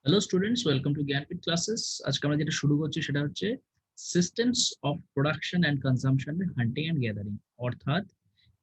Hello students, welcome to Jnanpith classes. আজকে আমরা যেটা শুরু করছি সেটা হচ্ছে systems of production and consumption hunting and gathering. অর্থাৎ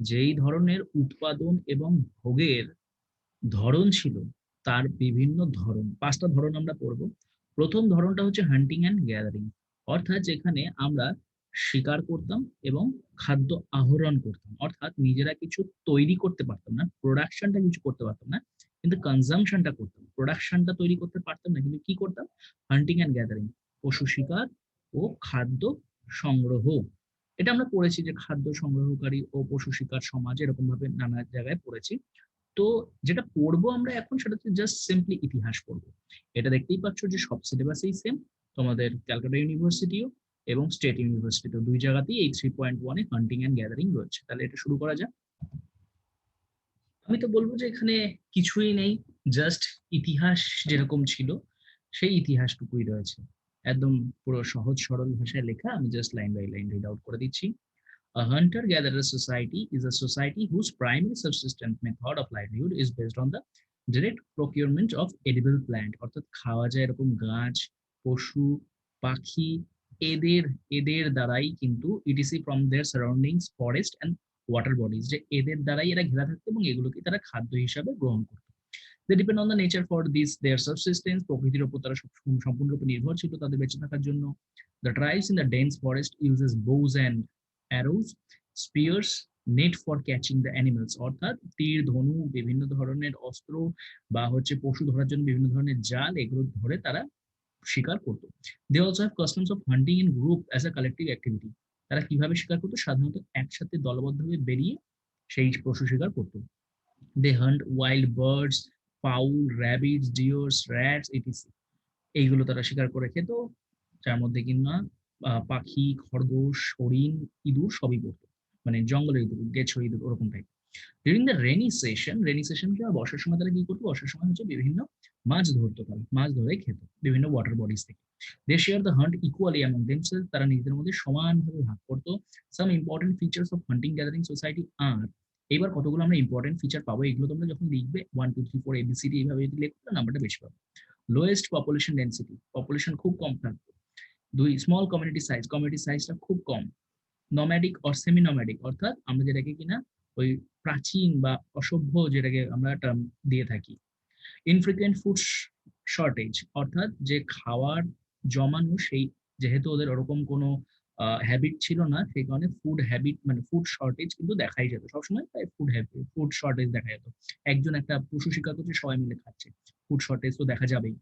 যেই ধরনের উৎপাদন এবং ভোগের ধরন ছিল তার বিভিন্ন ধরন, পাঁচটা ধরন আমরা পড়ব। প্রথম ধরনটা হচ্ছে হান্টিং অ্যান্ড গ্যাদারিং, অর্থাৎ যেখানে আমরা শিকার করতাম এবং খাদ্য আহরণ করতাম, অর্থাৎ নিজেরা কিছু তৈরি করতে পারতাম না, প্রোডাকশনটা কিছু করতে পারতাম না, কিন্তু কনজাম্পশনটা করতাম। প্রোডাকশনটা তৈরি করতে পারতাম না, কিন্তু কি করতাম? হান্টিং অ্যান্ড গ্যাদারিং, পশু শিকার ও খাদ্য সংগ্রহ। এটা আমরা পড়েছি যে খাদ্য সংগ্রহকারী ও পশু শিকার সমাজ, এরকম ভাবে নানা জায়গায় পড়েছি। তো যেটা পড়বো আমরা এখন সেটা হচ্ছে জাস্ট সিম্পলি ইতিহাস পড়বো। এটা দেখতেই পাচ্ছ যে সব সিলেবাসেই সেম, তোমাদের ক্যালকাটা ইউনিভার্সিটিও এবং স্টেট ইউনিভার্সিটিও দুই জায়গাতেই এই 3.1-এ হান্টিং অ্যান্ড গ্যাদারিং রয়েছে। তাহলে এটা শুরু করা যাক। আমি তো বলবো যে এখানে কিছুই নেই, জাস্ট ইতিহাস যেরকম ছিল সেই ইতিহাসটুকুই রয়েছে। একদম পুরো সহজ সরল ভাষায় লেখা, আমি just line by line read out করে দিচ্ছি। A hunter-gatherer society is a society whose primary subsistence method of livelihood is based on the direct procurement of edible plant, অর্থাৎ খাওয়া যায় এরকম গাছ, পশু, পাখি, এদের এদের দ্বারাই কিন্তু etc from their surroundings forest and water bodies, যে এদের দ্বারাই এরা ঘেরা থাকতো এবং এগুলোকে তারা খাদ্য হিসাবে গ্রহণ করতো। They depend on the nature for this their subsistence, প্রকৃতির উপর তারা সম্পূর্ণরূপে নির্ভর ছিল তাদের বেঁচে থাকার জন্য। The tribes in the dense forest uses bows and arrows, spears, net for catching the animals, অর্থাৎ তীর, ধনু, বিভিন্ন ধরনের অস্ত্র বা হচ্ছে পশু ধরার জন্য বিভিন্ন ধরনের জাল, এগুলো ধরে তারা শিকার করতো। They also have customs of hunting in group as a collective activity. তারা কিভাবে শিকার করতো? সাধারণত একসাথে দলবদ্ধভাবে বেরিয়ে সেই পশু শিকার করতো। They hunt wild birds, fowl, rabbits, deers, rats, etc. এইগুলো তারা শিকার করে খেত, যার মধ্যে কিনা পাখি, খরগোশ, হরিণ, ইঁদুর সবই পড়তো। মানে জঙ্গলের ইঁদুর, গেছো ইঁদুর, ওরকম type. During the rainy session কি হয়? বর্ষার সময় তারা কি করতো? বর্ষার সময় হচ্ছে বিভিন্ন মাছ ধরতো, তারা মাছ ধরে খেত বিভিন্ন ওয়াটার বডিজ থেকে। They share the hunt equally among themselves, তারা নিজেদের মধ্যে সমানভাবে ভাগ করতো। Some important features of hunting gathering society are, এবার কতগুলো আমরা ইম্পর্টেন্ট ফিচার পাবো, এগুলো তোমরা যখন লিখবে 1 2 3 4 ABCD এইভাবে যদি লিখবে নাম্বারটা বেশি পাবে। লোয়েস্ট পপুলেশন ডেন্সিটি, পপুলেশন খুব কম থাকতো। দুই, স্মল কমিউনিটি সাইজ, কমিউনিটি সাইজটা খুব কম। নম্যাডিক অর সেমি নম্যাডিক, অর্থাৎ আমরা যেটাকে কিনা ওই প্রাচীন বা অসভ্য যেটাকে আমরা টার্ম দিয়ে থাকি। ইনফ্রিকুয়েন্ট ফুড শর্টেজ, অর্থাৎ যে খাওয়ার জমানো, সেই যেহেতু ওদের ওরকম কোনো হ্যাবিট ছিল না, সেই কারণে ফুড হ্যাবিট মানে ফুড শর্টেজ কিন্তু দেখাই যেত সবসময়, তাই ফুড শর্টেজ দেখা যেত। একজন একটা পশু শিকার করছে, সবাই মিলে খাচ্ছে, ফুড শর্টেজ তো দেখা যাবেই।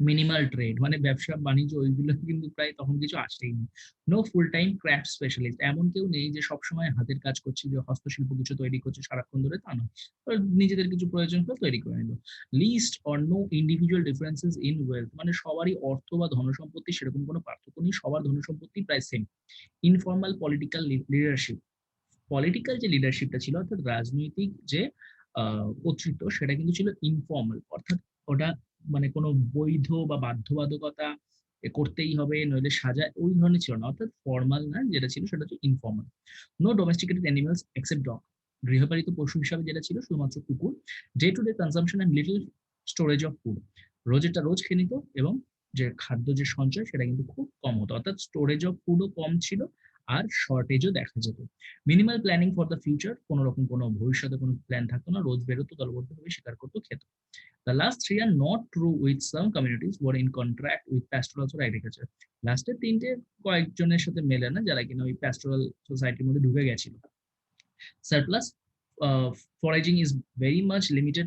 মিনিমাল ট্রেড মানে ব্যবসা বাণিজ্য, ওইগুলো কিন্তু প্রায় তখন কিছু আসছেই না। No full time craft specialist, এমন কেউ নেই যে সবসময় হাতের কাজ করছে, যে হস্তশিল্প কিছু তৈরি করছে সারাক্ষণ ধরে, তা নয়। ওরা নিজেদের কিছু প্রয়োজন হলো তৈরি করে নিল। Least or no individual differences in wealth, মানে সবারই অর্থ বা ধনসম্পত্তি সেরকম কোনো পার্থক্য নেই, সবার ধনসম্পত্তি প্রায় same. Informal political leadership, political যে লিডারশিপটা ছিল, অর্থাৎ রাজনৈতিক যে কর্তৃত্ব, সেটা কিন্তু ছিল ইনফর্মাল, অর্থাৎ ওটা মানে কোনো বৈধ বা বাধ্যবাধকতা করতেই হবে নইলে সাজা, ওই ধরনের ছিল না, অর্থাৎ ফর্মাল না, যেটা ছিল সেটা হচ্ছে informal. No domesticated animals except dog, গৃহপালিত পশু হিসাবে যেটা ছিল শুধুমাত্র কুকুর। Day to day consumption and little storage of food, রোজেরটা রোজ খেয়ে নিত এবং যে খাদ্য যে সঞ্চয় সেটা কিন্তু খুব কম হতো, অর্থাৎ স্টোরেজ অফ ফুডও কম ছিল আর শর্টেজও দেখা যেত। Minimal planning for the future, কোনো রকম কোনো ভবিষ্যতে কোনো প্ল্যান থাকতো না, রোজ বেরোতো, দলবদ্ধভাবে শিকার করতো, খেত। The last three are not true with some communities were in contract with pastorals or agriculture. লাস্টের তিনটে কয়েকজনের সাথে মেলে না, যারা কিনা ওই প্যাস্টোরাল সোসাইটির মধ্যে ঢুকে গেছিল। Surplus foraging is very much limited,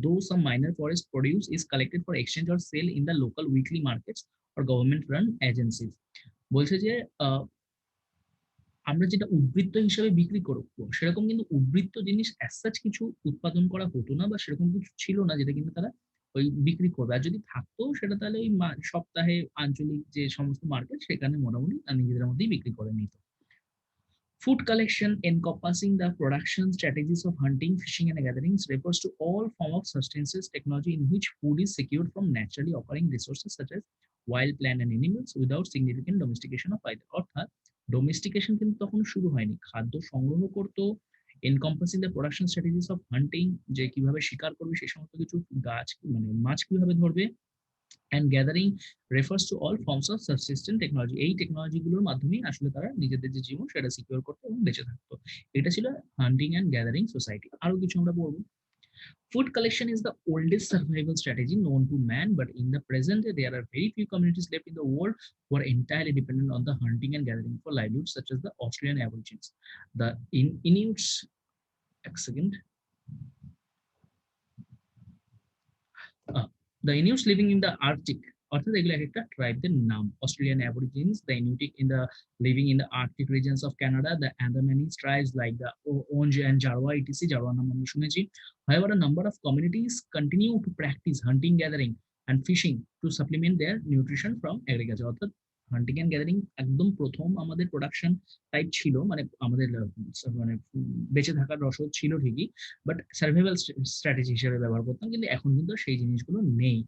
though some minor forest produce is collected for exchange or sale in the local weekly markets or government-run agencies. বলছে যে আমরা যেটা উদ্বৃত্ত হিসেবে বিক্রি করবো, সেরকম কিন্তু উদ্বৃত্ত জিনিস as such কিছু উৎপাদন করা হতো না, বা সেরকম কিছু ছিল না যেটা কিন্তু তারা ওই বিক্রি করবে। আর যদি থাকতো সেটা তাহলে ওই সপ্তাহে আঞ্চলিক যে সমস্ত মার্কেট, সেখানে মোটামুটি নিজেদের মধ্যেই বিক্রি করে নিত। Food collection encompassing the production strategies of hunting, fishing, and gatherings refers to all form of sustenance technology in which food is secured from naturally occurring resources such as wild plant and animals without significant domestication of either. অর্থাৎ ডোমেস্টিকেশন কিন্তু তখন শুরু হয়নি, খাদ্য সংগ্রহ করতো, encompassing the production strategies of hunting, যে কিভাবে শিকার করবে সেই সমস্ত কিছু, গাছ মানে মাছ কিভাবে ধরবে, and gathering refers to all forms of subsistence technology. এই টেকনোলজি গুলোর মাধ্যমে আসলে তারা নিজেদের যে জীবন সেটা সিকিউর করতো এবং বেঁচে থাকতো। এটা ছিল হান্টিং অ্যান্ড গ্যাদারিং সোসাইটি। আরো কিছু আমরা পড়বো। Food collection is the oldest survival strategy known to man, but in the present day, there are very few communities left in the world who are entirely dependent on the hunting and gathering for livelihood, such as the Australian Aborigines. The Inuits, a second, the Inuits living in the Arctic, অর্থাৎ এগুলো এক একটা ট্রাইবদের নাম। Australian aborigines, the Inuit in the living in the Arctic regions of Canada, the Andamanese tribes like the Onge and Jarawa etc, Jarawa নাম আমরা শুনেছি। However, a number of communities continue to practice hunting, gathering, and fishing to supplement their nutrition from agriculture. অর্থাৎ হান্টিং and gathering একদম প্রথম আমাদের production type ছিল, মানে আমাদের মানে বেঁচে থাকার রসদ ছিল ঠিকই, বাট সার্ভাইভাল স্ট্র্যাটেজি হিসেবে ব্যবহার করতাম, কিন্তু এখন কিন্তু সেই জিনিসগুলো নেই।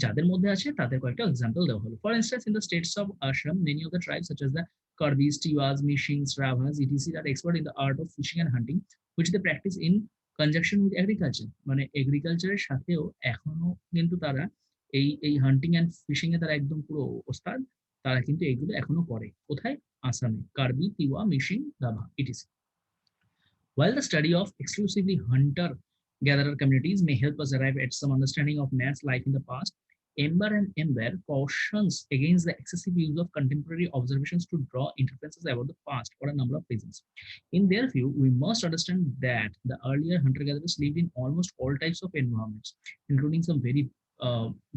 যাদের মধ্যে আছে তাদের কয়েকটা এক্সাম্পল দেওয়া হলো। For instance, in the states of Assam, many of the tribes such as the Karbis, Tiwas, Mishings, Rabhas, etc are expert in the art of fishing and hunting, which they practice in conjunction with agriculture. মানে এগ্রিকালচারের সাথেও এখনো কিন্তু তারা এই হান্টিং and fishing এ তারা একদম পুরো ওস্তাদ। তারা কিন্তু এইগুলো এখনো করে। কোথায়? আসামে। Karbi, Tiwa, Mising, Rabha, ETC. While the study of exclusively hunter-gatherer communities may help us arrive at some understanding of man's life in the past, Ember and Ember cautions against the excessive use of contemporary observations to draw inferences about the past for a number of reasons. In their view, we must understand that the earlier hunter-gatherers lived in almost all types of environments, including some very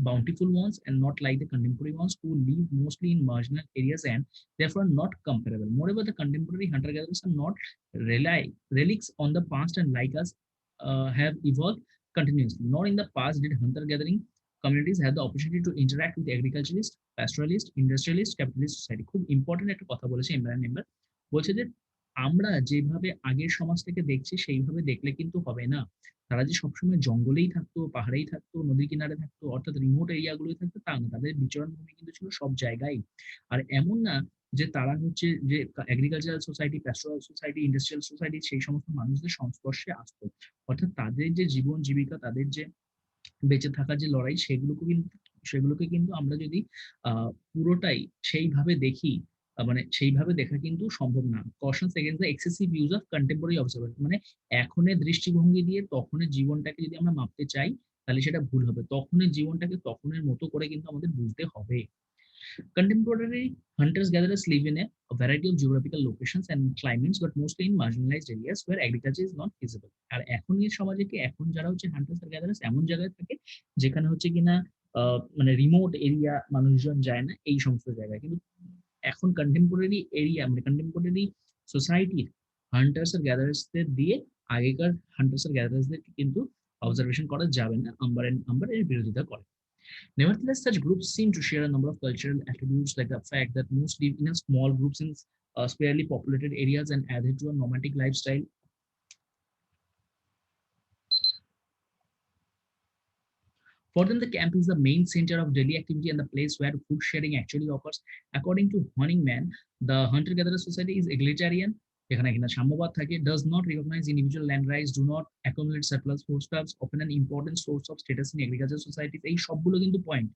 bountiful ones and not like the contemporary ones who live mostly in marginal areas and therefore not comparable. Moreover, the contemporary hunter-gatherers are not relics on the past and like us have evolved continuously. Nor in the past did hunter-gathering communities have the opportunity to interact with agriculturalists, pastoralists, industrialists, capitalist society. খুব important একটা কথা বলেছে Imran member, বলছে যে আমরা যেভাবে আগের সমাজটাকে দেখছি সেইভাবে দেখলে কিন্তু হবে না। তারা যে সবসময় জঙ্গলেই থাকতো, পাহাড়েই থাকতো, নদীর কিনারে থাকতো, অর্থাৎ রিমোট এরিয়াগুলোই থাকতো তা না। তাদের বিচরণ ভূমি কিন্তু ছিল সব জায়গায়। আর এমন না যে তারা হচ্ছে যে agricultural society, pastoral society, industrial society সেই সমস্ত মানুষদের সংস্পর্শে আসতো। অর্থাৎ তাদের যে জীবন জীবিকা, তাদের যে বেঁচে থাকার যে লড়াই, সেগুলোকে কিন্তু আমরা যদি পুরোটাই সেইভাবে দেখি, মানে সেইভাবে দেখা কিন্তু সম্ভব না। Cautions against the excessive use of contemporary observation, মানে এখনের দৃষ্টিভঙ্গি দিয়ে তখনের জীবনটাকে যদি আমরা মাপতে চাই তাহলে সেটা ভুল হবে। তখনের জীবনটাকে তখনের মতো করে কিন্তু আমাদের বুঝতে হবে। Contemporary hunters-gatherers live in a variety of geographical locations and climates, but mostly in marginalized areas where agriculture is not feasible. আর এখনের সমাজে কি এখন যারা হচ্ছে হান্টার্স আর গ্যাদারার্স এমন জায়গায় থাকে যেখানে হচ্ছে কিনা মানে রিমোট এরিয়া মানুষজন যায় না, এই সমস্ত জায়গায়। কিন্তু এখন কন্টেম্পোরারি এরিয়া মানে কন্টেম্পোরারি সোসাইটির হান্টার্স আর গ্যাদারার্সদের দিয়ে আগেকার হান্টার্স আর গ্যাদারার্সদেরকে কিন্তু অবজারভেশন করা যাবে না। আম্বার এর বিরোধিতা করে। Nevertheless, such groups seem to share a number of cultural attributes, like the fact that most live in a small groups in sparsely populated areas and adhere to a nomadic lifestyle. For them, the camp is the main center of daily activity and the place where food sharing actually occurs. According to Hunting Man, the hunter-gatherer society is egalitarian, যেখানে কিনা সাম্যবাদ থাকে, does not recognize individual land rights, do not accumulate surplus foodstuffs, often an important source of status in agricultural societies. এই সবগুলো কিন্তু point.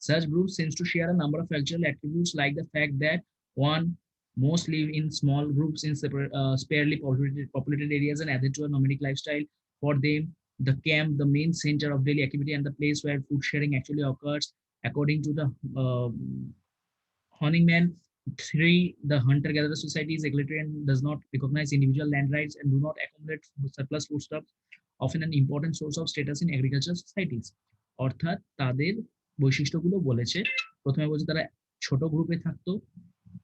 Such groups seems to share a number of cultural attributes, like the fact that one, most live in small groups in sparsely populated areas and adhere to a nomadic lifestyle. For them, the camp, the main center of daily activity and the place where food sharing actually occurs. According to the Honigman, 3, the hunter-gatherer society is egalitarian, does not recognize individual land rights and do not accumulate surplus foodstuffs, often an important source of status in agricultural societies. অর্থাৎ তাদের বৈশিষ্ট্যগুলো বলেছে। প্রথমে বলছে তারা ছোট গ্রুপে থাকতো,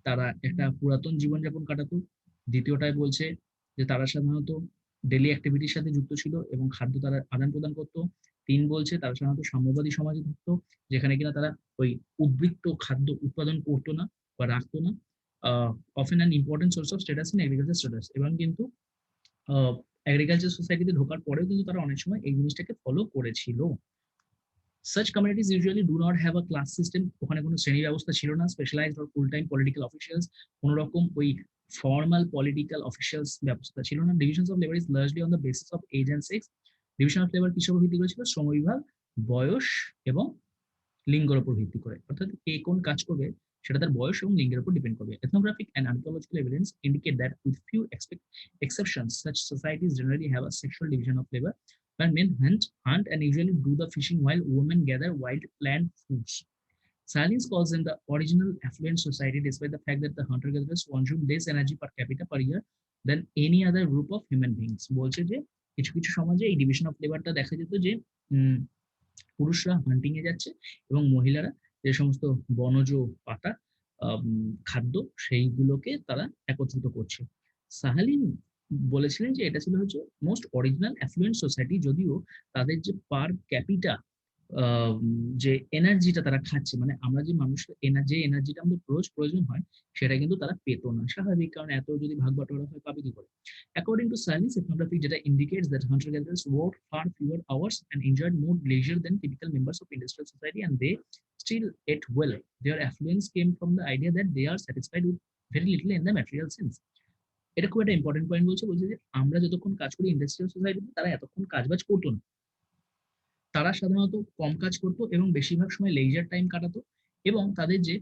তারা একটা পুরাতন জীবনযাপন কাটাতো। দ্বিতীয়টায় বলছে যে তারা সাধারণত ডেলি অ্যাক্টিভিটির সাথে যুক্ত ছিল এবং খাদ্য তারা আদান প্রদান করতো। 3 বলছে তারা সাধারণত সাম্যবাদী সমাজে থাকতো, যেখানে কিনা তারা ওই উদ্বৃত্ত খাদ্য উৎপাদন করতো না বা রাখতো না। Often an important source of status in agriculture status, এবং কিন্তু এগ্রিকালচার সোসাইটিতে ঢোকার পরেও কিন্তু তারা অনেক সময় এই জিনিসটাকে ফলো করেছিল। Such communities usually do not have a class system, ওখানে কোনো শ্রেণী ব্যবস্থা ছিল না। Specialised or full time political officials, কোনো রকম ওই ফর্মাল পলিটিক্যাল অফিসিয়ালস ব্যবস্থা ছিল না। Divisions of labour is largely on the basis of age and sex. Division of labour কিসের উপর ভিত্তি করেছিল? শ্রমবিভাগ, বয়স এবং লিঙ্গের উপর ভিত্তি করে, অর্থাৎ কে কোন কাজ করবে সেটা তার বয়স এবং লিঙ্গের উপর ডিপেন্ড করবে। Ethnographic and archaeological evidence indicate that with few exceptions, such societies generally have a sexual division of labor, where men hunt and usually do the fishing while women gather wild plant foods. Silence calls them the original affluent society, despite the fact that the hunter-gatherers consume less energy per capita per year than any other group of human beings. বলছে যে কিছু কিছু সমাজে এই division of লেবারটা দেখা যেত যে পুরুষরা হান্টিং এ যাচ্ছে এবং মহিলারা যে সমস্ত বনজ পাতা খাদ্য সেইগুলোকে তারা একত্রিত করছে। সাহালিন বলেছিলেন যে এটা ছিল হচ্ছে মোস্ট অরিজিনাল অ্যাফ্লুয়েন্ট সোসাইটি, যদিও তাদের যে পার ক্যাপিটা যে এনার্জিটা তারা খাচ্ছে, মানে আমরা যে মানুষের যে এনার্জিটা আমাদের রোজ প্রয়োজন হয় সেটা কিন্তু তারা পেত না। স্বাভাবিক, কারণ এত যদি ভাগ বাটোয়ারা হয় পাবে কি করে? According to Silence ethnography data indicates that hunter-gatherers worked far fewer hours and enjoyed more leisure than typical members of industrial society, and they still ate well. Their affluence came from the idea that they are satisfied with very little in the material sense. এটা খুব একটা important point বলছে যে আমরা যতক্ষণ কাজ করি industrial সোসাইটিতে, তারা এতক্ষণ কাজবাজ করতো না। তারা সাধারণত কম কাজ করতো এবং বেশিরভাগ সময় লেজার টাইম কাটাতো, এবং তাদের যে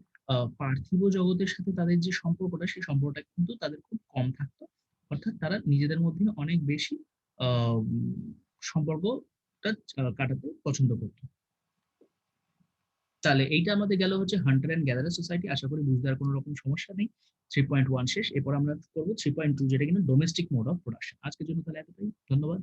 পার্থিব জগতের সাথে তাদের যে সম্পর্কটা, সেই সম্পর্কটা কিন্তু তাদের খুব কম থাকতো। অর্থাৎ তারা নিজেদের মধ্যে অনেক বেশি সম্পর্কটা কাটাতে পছন্দ করতো। তাহলে এইটা আমাদের গেল হচ্ছে হান্টার অ্যান্ড গ্যাদারার সোসাইটি। আশা করি বুঝতে আর কোনো রকম সমস্যা নেই। 3.1 শেষ। এরপর আমরা করবো 3.2, যেটা কিনা ডোমেস্টিক মোড অফ প্রোডাকশন। আজকের জন্য তাহলে এতটাই। ধন্যবাদ।